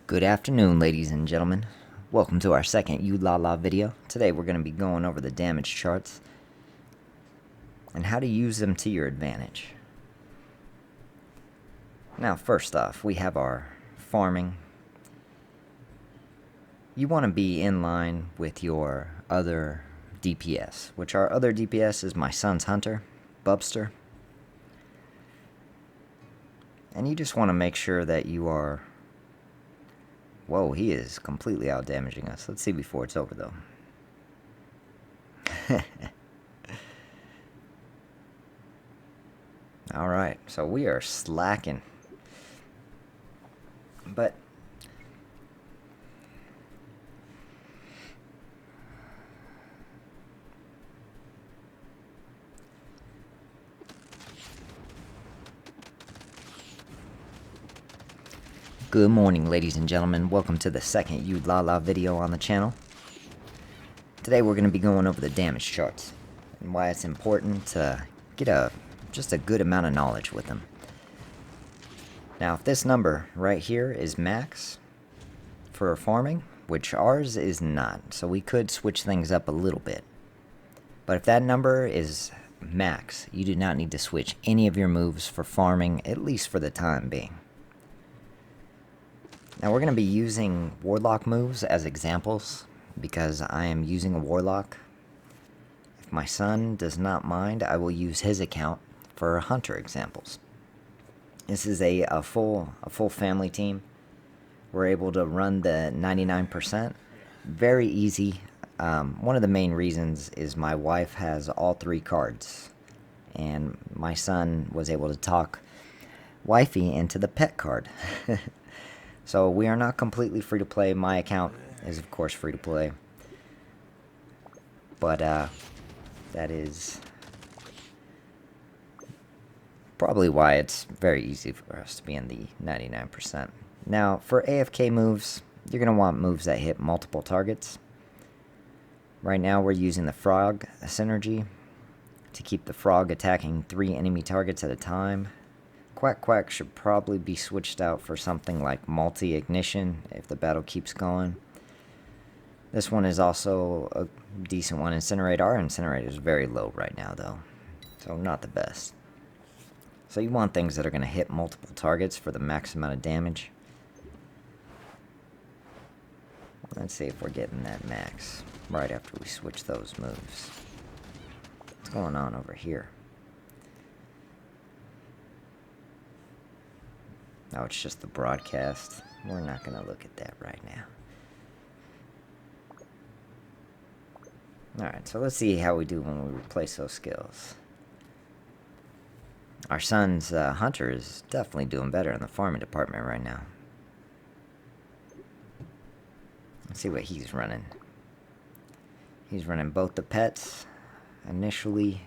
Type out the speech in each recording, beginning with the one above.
Good afternoon, ladies and gentlemen. Welcome to our second Ulala video. Today we're going to be going over the damage charts and how to use them to your advantage. Now, first off, we have our farming. You want to be in line with your other DPS, which our other DPS is my son's hunter, Bubster. And you just want to make sure that you are... Whoa, he is completely out-damaging us. Let's see before it's over, though. Alright, so we are slacking. But... Good morning, ladies and gentlemen. Welcome to the second Ulala video on the channel. Today we're going to be going over the damage charts and why it's important to get just a good amount of knowledge with them. Now, if this number right here is max for farming, which ours is not, so we could switch things up a little bit. But if that number is max, you do not need to switch any of your moves for farming, at least for the time being. Now we're going to be using Warlock moves as examples, because I am using a Warlock. If my son does not mind, I will use his account for Hunter examples. This is a full family team. We're able to run the 99%. Very easy. One of the main reasons is my wife has all 3 cards, and my son was able to talk wifey into the pet card. So we are not completely free to play. My account is of course free to play. But that is probably why it's very easy for us to be in the 99%. Now for AFK moves, you're going to want moves that hit multiple targets. Right now we're using the frog synergy to keep the frog attacking 3 enemy targets at a time. Quack Quack should probably be switched out for something like multi-ignition if the battle keeps going. This one is also a decent one. Incinerate. Our Incinerate is very low right now though, so not the best. So you want things that are going to hit multiple targets for the max amount of damage. Let's see if we're getting that max right after we switch those moves. What's going on over here? Oh, it's just the broadcast. We're not going to look at that right now. Alright, so let's see how we do when we replace those skills. Our son's hunter is definitely doing better in the farming department right now. Let's see what he's running. He's running both the pets initially,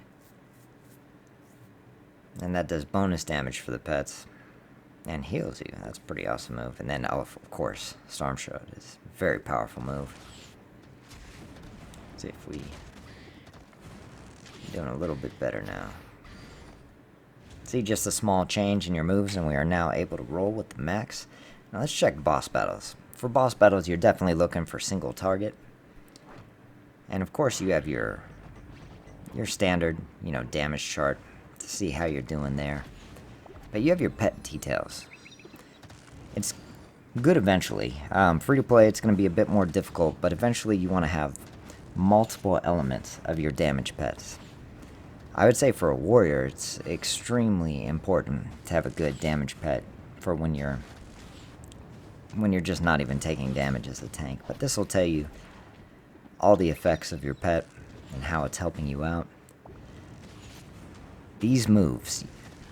and that does bonus damage for the pets. And heals you. That's a pretty awesome move. And then, of course, Storm Shroud is a very powerful move. Let's see if we doing a little bit better now. See, just a small change in your moves, and we are now able to roll with the max. Now let's check boss battles. For boss battles, you're definitely looking for single target. And of course, you have your standard, damage chart to see how you're doing there. But you have your pet details. It's good eventually. Free to play, it's going to be a bit more difficult, but eventually you want to have multiple elements of your damage pets. I would say for a warrior, it's extremely important to have a good damage pet for when you're just not even taking damage as a tank. But this will tell you all the effects of your pet and how it's helping you out. These moves,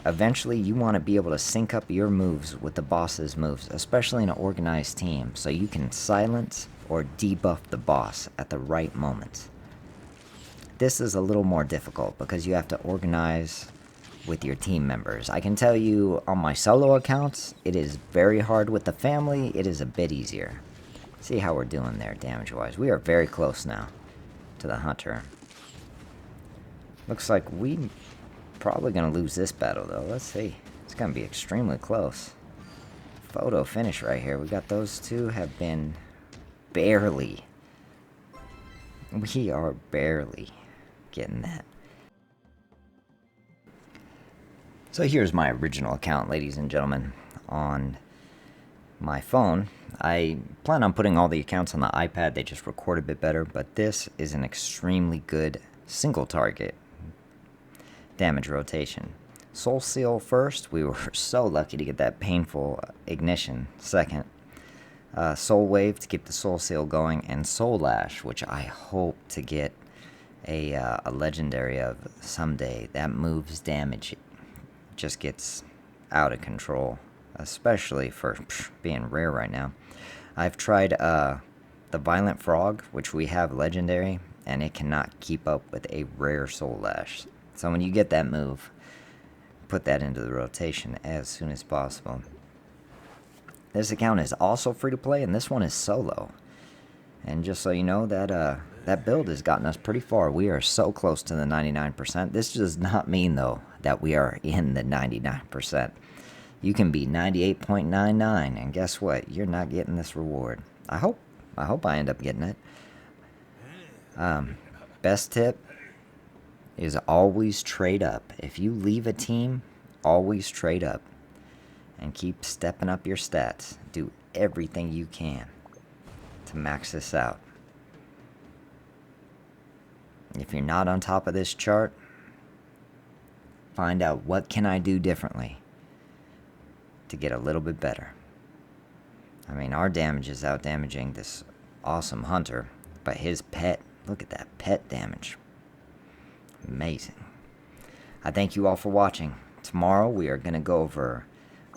eventually you want to be able to sync up your moves with the boss's moves, especially in an organized team, so you can silence or debuff the boss at the right moment. This is a little more difficult because you have to organize with your team members. I can tell you on my solo accounts, it is very hard. With the family, it is a bit easier. See how we're doing there damage-wise. We are very close now to the hunter. Looks like we probably gonna lose this battle though. Let's see. It's gonna be extremely close. photo finish right here. We got those two have been barely. We are barely getting that. So here's my original account, ladies and gentlemen, on my phone. I plan on putting all the accounts on the iPad. They just record a bit better, but this is an extremely good single target damage rotation. Soul Seal first. We were so lucky to get that painful ignition second. Soul Wave to keep the Soul Seal going, and Soul Lash, which I hope to get a legendary of someday. That moves damage. It just gets out of control, especially for being rare right now. I've tried the Violent Frog, which we have legendary, and it cannot keep up with a rare Soul Lash. So when you get that move, put that into the rotation as soon as possible. This account is also free to play, and this one is solo. And just so you know, that build has gotten us pretty far. We are so close to the 99%. This does not mean, though, that we are in the 99%. You can be 98.99, and guess what? You're not getting this reward. I hope I end up getting it. Best tip is always trade up. If you leave a team, always trade up. And keep stepping up your stats. Do everything you can to max this out. If you're not on top of this chart, find out what can I do differently to get a little bit better. I mean, our damage is out damaging this awesome hunter, but his pet, look at that pet damage. Amazing. I thank you all for watching. Tomorrow we are going to go over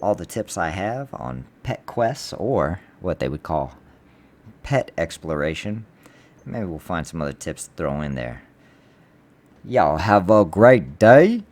all the tips I have on pet quests, or what they would call pet exploration. Maybe we'll find some other tips to throw in there. Y'all have a great day.